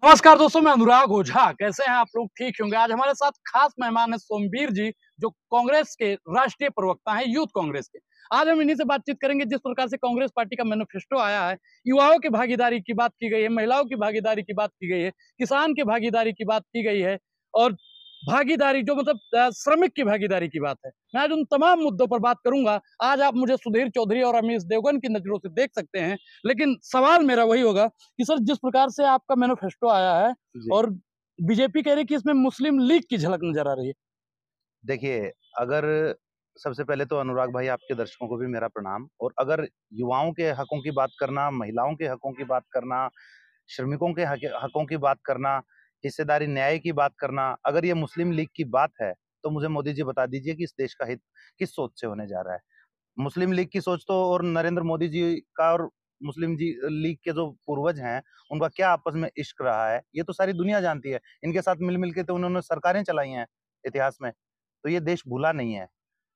नमस्कार दोस्तों, मैं अनुराग ओझा। कैसे हैं आप लोग? ठीक होंगे। आज हमारे साथ खास मेहमान है सोमवीर जी, जो कांग्रेस के राष्ट्रीय प्रवक्ता हैं, यूथ कांग्रेस के। आज हम इन्हीं से बातचीत करेंगे। जिस प्रकार से कांग्रेस पार्टी का मैनिफेस्टो आया है, युवाओं की भागीदारी की बात की गई है, महिलाओं की भागीदारी की बात की गई है, किसान की भागीदारी की बात की गई है और भागीदारी जो मतलब श्रमिक की भागीदारी की बात है। मैं आज उन तमाम मुद्दों पर बात करूंगा। आज आप मुझे सुधीर चौधरी और अमीश देवगन की नजरों से देख सकते हैं, लेकिन सवाल मेरा वही होगा कि सर, जिस प्रकार से आपका मैनिफेस्टो आया है जी। और बीजेपी कह रही है कि इसमें मुस्लिम लीग की झलक नजर आ रही है। देखिए, अगर सबसे पहले तो अनुराग भाई आपके दर्शकों को भी मेरा प्रणाम। और अगर युवाओं के हकों की बात करना, महिलाओं के हकों की बात करना, श्रमिकों के हकों की बात करना, हिस्सेदारी न्याय की बात करना, अगर ये मुस्लिम लीग की बात है, तो मुझे मोदी जी बता दीजिए कि इस देश का हित किस सोच से होने जा रहा है। मुस्लिम लीग की सोच तो और नरेंद्र मोदी जी का और मुस्लिम जी लीग के जो पूर्वज हैं, उनका क्या आपस में इश्क रहा है, ये तो सारी दुनिया जानती है। इनके साथ मिल-मिल के तो उन्होंने सरकारें चलाई हैं इतिहास में। तो ये देश भूला नहीं है।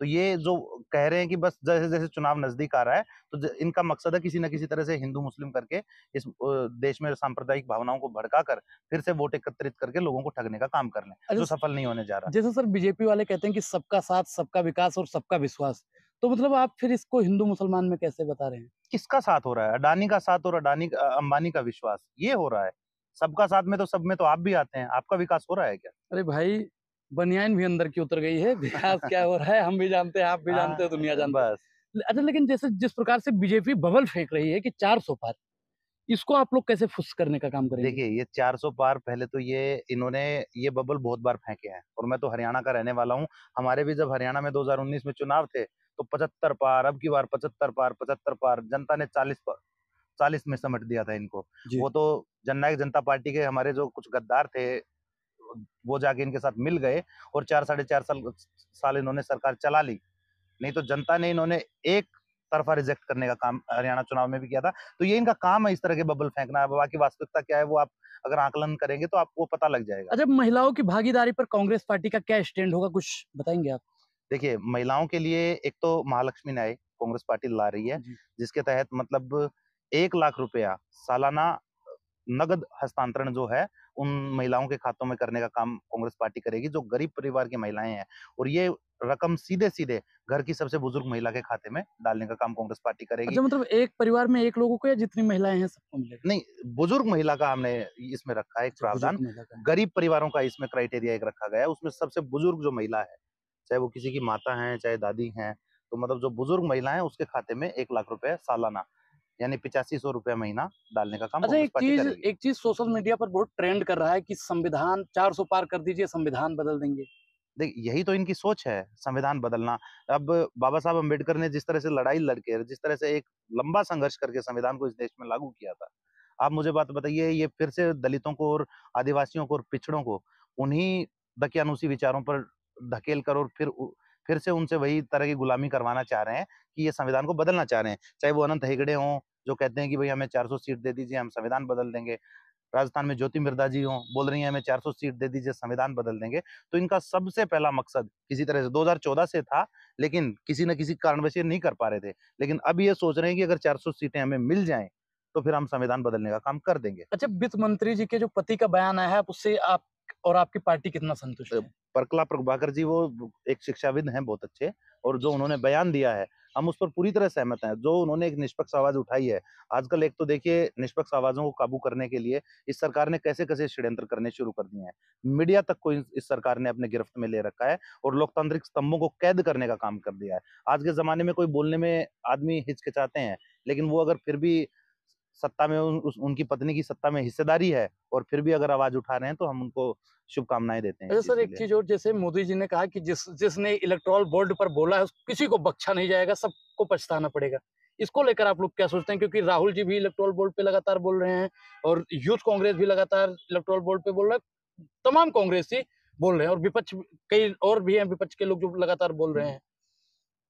तो ये जो कह रहे हैं कि बस जैसे-जैसे चुनाव नज़दीक आ रहा है, तो इनका मकसद है किसी न किसी तरह से हिंदू-मुस्लिम करके इस देश में सांप्रदायिक भावनाओं को भड़काकर फिर से वोट एकत्रित करके लोगों को ठगने का काम कर लें, अच्छा, जो सफल नहीं होने जा रहा। जैसे सर बीजेपी वाले कहते हैं कि सबका साथ, सबका विकास और सबका विश्वास। तो मतलब आप फिर इसको हिंदू मुसलमान में कैसे बता रहे हैं? किसका साथ हो रहा है? अडानी का साथ और अंबानी का विश्वास, ये हो रहा है। सबका साथ में तो सब में तो आप भी आते हैं। आपका विकास हो रहा है क्या? अरे भाई, बनियान भी अंदर की उतर गई है। विकास क्या हो रहा है हम भी जानते हैं, आप भी जानते हाँ, हैं, दुनिया जानती बस। है। अच्छा, लेकिन जैसे जिस प्रकार से बीजेपी बबल फेंक रही है कि 400 पार, इसको आप लोग कैसे फुस करने का काम करेंगे? देखिए, ये 400 पार पहले तो इन्होंने ये बबल बहुत बार फेंके हैं और मैं तो हरियाणा का रहने वाला हूँ। हमारे भी जब हरियाणा में 2019 में चुनाव थे, तो 75 पार, अब की बार 75 पार, 75 पार, जनता ने 40 में समेट दिया था इनको। जी। वो तो जननायक जनता पार्टी के हमारे जो कुछ गद्दार थे, वो जाके इनके साथ मिल गए और 4 साढ़े 4 साल इन्होंने सरकार चला ली। नहीं तो जनता ने इन्होंने एक तरफा रिजेक्ट करने का काम हरियाणा चुनाव में भी किया था। तो ये इनका काम है इस तरह के बबल फेंकना। अब बाकी वास्तविकता क्या है वो आप अगर आकलन करेंगे तो आपको पता लग जाएगा। अच्छा, महिलाओं की भागीदारी पर कांग्रेस पार्टी का क्या स्टैंड होगा, कुछ बताएंगे आप? देखिए, महिलाओं के लिए एक तो महालक्ष्मी न्याय कांग्रेस पार्टी ला रही है, जी। जिसके तहत मतलब 1 लाख रुपया सालाना नगद हस्तांतरण जो है, उन महिलाओं के खातों में करने का काम कांग्रेस पार्टी करेगी, जो गरीब परिवार की महिलाएँ हैं। और ये रकम सीधे-सीधे घर की सबसे बुजुर्ग महिला के खाते में डालने का काम कांग्रेस पार्टी करेगी। अच्छा, मतलब एक परिवार में एक लोगों को या जितनी महिलाएँ हैं सबको मिलेगा? नहीं, बुजुर्ग महिला का हमने इसमें रखा है एक अच्छा, बुजुर्ग प्रावधान। महिला का है। गरीब परिवारों का इसमें क्राइटेरिया एक रखा गया है, उसमें सबसे बुजुर्ग जो महिला है, चाहे वो किसी की माता हैं, चाहे दादी हैं, तो मतलब जो बुजुर्ग महिला है उसके खाते में 1 लाख रुपए सालाना, यानी 8500 रुपया महीना डालने का काम अच्छा, कांग्रेस पार्टी करेगी। एक चीज़ सोशल मीडिया पर बहुत ट्रेंड कर रहा है कि संविधान 400 पार कर दीजिए, संविधान बदल देंगे। देखिए, यही तो इनकी सोच है, संविधान बदलना। अब बाबा साहब अम्बेडकर ने जिस तरह से लड़ाई लड़ के, जिस तरह से एक लंबा संघर्ष करके संविधान को इस देश में लागू किया था। आप मुझे बात बताइए, ये फिर से दलितों को और आदिवासियों को और पिछड़ों को उन्हीं दकियानूसी विचारों पर धकेल कर और फिर से उनसे वही तरह की गुलामी करवाना चाह रहे हैं कि ये संविधान को बदलना चाह रहे हैं। चाहे वो अनंत हेगड़े हों, जो कहते हैं कि भई हमें 400 सीट दे दीजिए, हम संविधान बदल देंगे। राजस्थान में ज्योति मिर्धा जी हों, बोल रही हैं हमें 400 सीट दे दीजिए, संविधान बदल देंगे। तो इनका सबसे पहला मकसद किसी तरह से 2014 से था, लेकिन किसी न किसी कारणवश ये नहीं कर पा रहे थे। लेकिन अब ये सोच रहे हैं कि अगर 400 सीटें हमें मिल जाएँ, तो फिर हम संविधान बदलने का काम कर देंगे। अच्छा, वित्त मंत्री जी के जो पति का बयान आया है, आप उससे आप और आपकी पार्टी कितना संतुष्ट है? परकला प्रभाकर जी वो एक शिक्षाविद हैं बहुत अच्छे, और जो उन्होंने बयान दिया है, हम उस पर पूरी तरह सहमत हैं। जो उन्होंने एक निष्पक्ष आवाज़ उठाई है, आजकल एक तो देखिए निष्पक्ष आवाज़ों को काबू करने के लिए इस सरकार ने कैसे-कैसे षड्यंत्र करने शुरू कर दिए हैं। मीडिया तक को इस सरकार ने अपने गिरफ्त में ले रखा है और लोकतांत्रिक स्तंभों को कैद करने का काम कर दिया है। आज के ज़माने में कोई बोलने में आदमी हिचकिचाते हैं, लेकिन वो अगर फिर भी सत्ता में उनकी पत्नी की सत्ता में हिस्सेदारी है और फिर भी अगर आवाज़ उठा रहे हैं, तो हम उनको शुभकामनाएँ देते हैं इस अच्छा चीज़ सर, के एक लिए। चीज़ और, जैसे मोदी जी ने कहा कि जिसने इलेक्टोरल बोर्ड पर बोला है, किसी को बख्शा नहीं जाएगा, सबको पछताना पड़ेगा। इसको लेकर आप लोग क्या सोचते हैं? क्योंकि राहुल जी भी इलेक्टोरल बोर्ड पे लगातार बोल रहे हैं और यूथ कांग्रेस भी लगातार इलेक्टोरल बोर्ड पे बोल रहा है। तमाम कांग्रेसी बोल रहे हैं और कई और भी हैं विपक्ष के लोग जो लगातार बोल रहे हैं।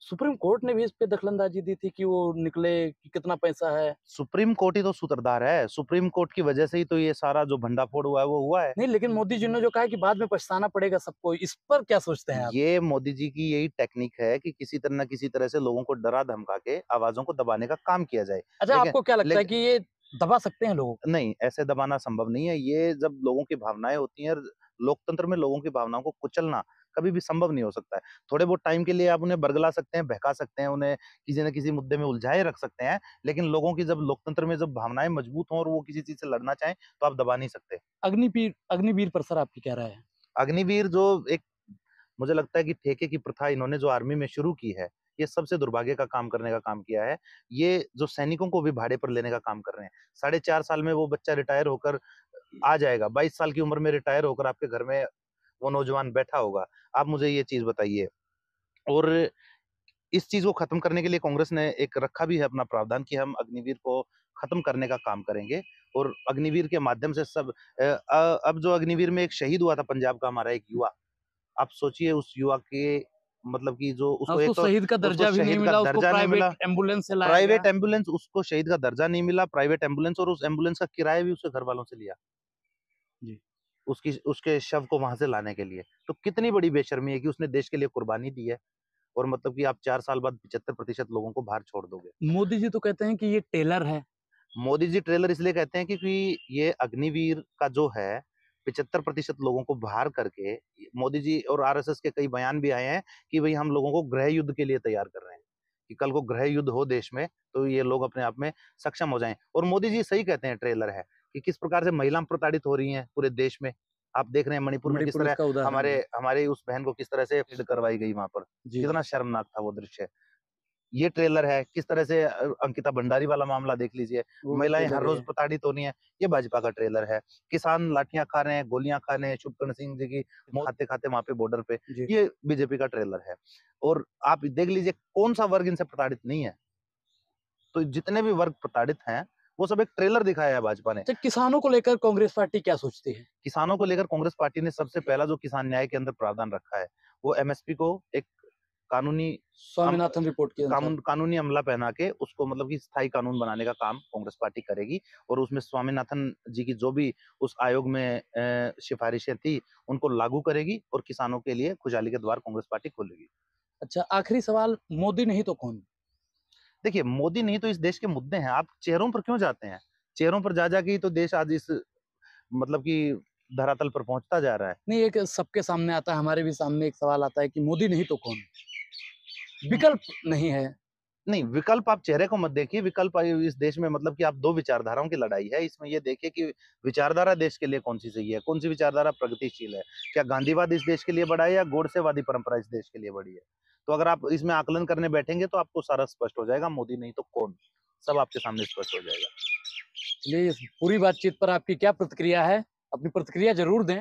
सुप्रीम कोर्ट ने भी इस पे दखलंदाजी दी थी कि वो निकले कि कितना पैसा है। सुप्रीम कोर्ट ही तो सूत्रधार है। सुप्रीम कोर्ट की वजह से ही तो ये सारा जो भंडाफोड़ हुआ है, वो हुआ है। नहीं, लेकिन मोदी जी ने जो कहा है कि बाद में पछताना पड़ेगा सबको, इस पर क्या सोचते हैं आप? ये मोदी जी की यही टेक्निक है कि किसी तरह न किसी तरह से लोगों को डरा-धमका के आवाज़ों को दबाने का काम किया जाए। अच्छा, लेकिन आपको क्या लगता है लेक कि ये दबा सकते हैं लोगों को? नहीं, ऐसे दबाना संभव नहीं है। ये जब लोगों की भावनाएँ होती हैं, लोकतंत्र में लोगों की भावनाओं को कुचलना कभी भी संभव नहीं हो सकता है। थोड़े बहुत टाइम के लिए आप उन्हें बरगला सकते हैं, बहका सकते हैं, उन्हें किसी न किसी मुद्दे में उलझाए रख सकते हैं, लेकिन लोगों की जब लोकतंत्र में जब भावनाएँ मजबूत हों और वो किसी चीज़ से लड़ना चाहें, तो आप दबा नहीं सकते। अग्निवीर पर सर आपकी क्या राय है? अग्निवीर जो एक मुझे लगता है कि ठेके की प्रथा इन्होंने जो आर्मी में शुरू की है, ये सबसे दुर्भाग्य का काम करने का काम किया है। ये जो सैनिकों को भी भाड़े पर लेने का काम कर रहे हैं। साढ़े 4 साल में वो बच्चा रिटायर होकर आ जाएगा, 22 साल की उम्र में रिटायर होकर आपके घर में वो नौजवान बैठा होगा। आप मुझे ये चीज़ बताइए। और इस चीज़ को खत्म करने के लिए कांग्रेस ने एक रखा भी है अपना प्रावधान कि हम अग्निवीर को खत्म करने का काम करेंगे और अग्निवीर के माध्यम से अब जो अग्निवीर में एक शहीद हुआ था पंजाब का हमारा एक युवा, आप सोचिए उस युवा के मतलब कि जो हाँ, उसको उसको एक तो शहीद का उसको दर्जा भी नहीं शहीद का मिला, उसको दर्जा नहीं मिला, प्राइवेट एम्बुलेंस से लाया गया। प्राइवेट एम्बुलेंस उसको शहीद का दर्जा नहीं मिला, प्राइवेट एम्बुलेंस और उस एम्बुलेंस का किराया भी उसके घरवालों से लिया। जी। उसकी उसके शव को वहाँ से लाने के लिए। तो कितनी बड़ी बेशर्मी है कि उसने देश के लिए कुर्बानी दी है और मतलब कि आप 4 साल बाद 75% लोगों को बाहर छोड़ दोगे। मोदी जी तो कहते हैं कि ये टेलर है। मोदी जी ट्रेलर इसलिए कहते हैं क्योंकि ये अग्निवीर का जो है 75% लोगों को बाहर करके मोदी जी और आरएसएस के कई बयान भी आए हैं कि भई हम लोगों को गृह युद्ध के लिए तैयार कर रहे हैं, कि कल को गृह युद्ध हो देश में तो ये लोग अपने आप में सक्षम हो जाएँ। और मोदी जी सही कहते हैं ट्रेलर है कि किस प्रकार से महिलाएँ प्रताड़ित हो रही हैं पूरे देश में। आप देख रहे हैं मणिपुर में किस मणिपुर तरह इसका उदाहरण हमारे है। हमारे उस बहन को किस तरह से रेड करवाई गई वहाँ पर। जी, कितना शर्मनाक था वो दृश्य। ये ट्रेलर है, किस तरह से अंकिता भंडारी वाला मामला देख लीजिए, वो भी महिलाएँ हर ट्रेलर ही रोज़ है। प्रताड़ित हो रही हैं, ये भाजपा का ट्रेलर है। किसान लाठियाँ खा रहे हैं, गोलियाँ खा रहे हैं, शुभकर्ण सिंह जी की मौत खाते-खाते वहाँ पे बॉर्डर पे, जी। ये बीजेपी का ट्रेलर है। और आप देख लीजिए कौन-सा वर्ग इनसे प्रताड़ित नहीं है। तो जितने भी वर्ग प्रताड़ित हैं, वो सब एक ट्रेलर दिखाया है भाजपा ने। अच्छा, किसानों को लेकर कांग्रेस पार्टी क्या सोचती है? किसानों को लेकर कांग्रेस पार्टी ने सबसे पहला जो किसान न्याय के अंदर प्रावधान रखा है, वो एमएसपी को एक कानूनी अम स्वामीनाथन रिपोर्ट के अनुसार। कानूनी अमला पहना के उसको मतलब कि स्थायी कानून बनाने का काम कांग्रेस पार्टी करेगी और उसमें स्वामीनाथन जी की जो भी उस आयोग में सिफारिशें थी, उनको लागू करेगी और किसानों के लिए खुशहाली के द्वार कांग्रेस पार्टी खोलेगी। अच्छा, आखिरी सवाल, मोदी नहीं तो कौन? देखिए, मोदी नहीं तो इस देश के मुद्दे हैं, आप चेहरों पर क्यों जाते हैं? चेहरों पर जा-जा के ही तो देश आज इस मतलब कि धरातल पर पहुँचता जा रहा है। नहीं, एक सबके सामने आता है, हमारे भी सामने एक सवाल आता है कि मोदी नहीं तो कौन? विकल्प नहीं है। नहीं, विकल्प आप चेहरे को मत देखिए, विकल्प इस देश में मतलब कि आप 2 विचारधाराओं की लड़ाई है। इसमें ये देखिए कि विचारधारा देश के लिए कौन-सी सही है, कौन-सी विचारधारा प्रगतिशील है। क्या गांधीवाद इस देश के लिए बड़ा है या गोडसेवादी परंपरा इस देश के लिए बड़ी है? तो अगर आप इसमें आकलन करने बैठेंगे तो आपको सारा स्पष्ट हो जाएगा, मोदी नहीं तो कौन? सब आपके सामने स्पष्ट हो जाएगा। चलिए, इस पूरी बातचीत पर आपकी क्या प्रतिक्रिया है? अपनी प्रतिक्रिया ज़रूर दें।